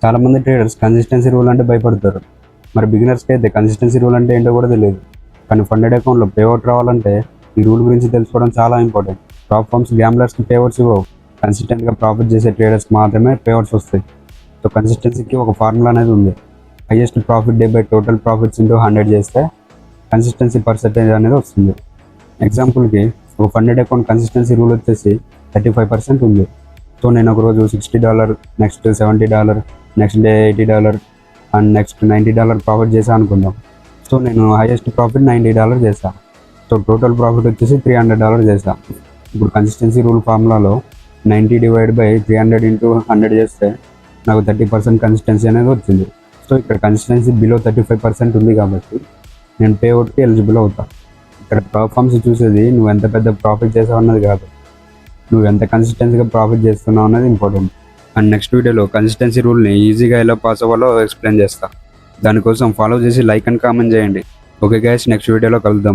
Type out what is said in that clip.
చాలామంది traders consistency rule అంటే భయపడతారు. మరి బిగినర్స్కి అయితే కన్సిస్టెన్సీ రూల్ అంటే ఏంటో కూడా తెలియదు. కానీ ఫండెడ్ అకౌంట్లో పేఅవుట్ రావాలంటే ఈ రూల్ గురించి తెలుసుకోవడం చాలా ఇంపార్టెంట్. టాప్ ఫార్మ్స్ గ్యాంబ్లర్స్కి పేఅవుట్స్ ఇవ్వవు. కన్సిస్టెంట్గా ప్రాఫిట్ చేసే ట్రేడర్స్కి మాత్రమే పేఅవుట్స్ వస్తాయి. సో కన్సిస్టెన్సీకి ఒక ఫార్ములా అనేది ఉంది. Highest profit day by total profits into 100 చేస్తే కన్సిస్టెన్సీ పర్సెంటేజ్ అనేది వస్తుంది. ఎగ్జాంపుల్కి ఒక ఫండెడ్ అకౌంట్ కన్సిస్టెన్సీ రూల్ వచ్చేసి 35% ఉంది. సో నేను ఒకరోజు $60, next $70, next day $80 and next $90 profit చేశాను అనుకుందాం. సో నేను హైయెస్ట్ ప్రాఫిట్ $90 చేశాను. సో టోటల్ ప్రాఫిట్ వచ్చేసి $300 చేశాను. ఇప్పుడు కన్సిస్టెన్సీ రూల్ ఫార్ములాలో 90 డివైడ్ బై 300 ఇంటూ 100 చేస్తే నాకు 30% కన్సిస్టెన్సీ అనేది వచ్చింది. సో ఇక్కడ కన్సిస్టెన్సీ బిలో 35% ఉంది కాబట్టి నేను పేఅవుట్కి ఎలిజిబుల్ అవుతాను. ఇక్కడ పర్ఫార్మెన్స్ చూసేది నువ్వు ఎంత పెద్ద ప్రాఫిట్ చేసావు అన్నది కాదు, నువ్వు ఎంత కన్సిస్టెన్సీగా ప్రాఫిట్ చేస్తున్నావు అన్నది ఇంపార్టెంట్. అండ్ నెక్స్ట్ వీడియోలో కన్సిస్టెన్సీ రూల్ని ఈజీగా ఎలా పాస్ అవ్వాలో ఎక్స్ప్లెయిన్ చేస్తా. దానికోసం ఫాలో చేసి లైక్ అండ్ కామెంట్ చేయండి. ఓకే గైస్, నెక్స్ట్ వీడియోలో కలుద్దాం.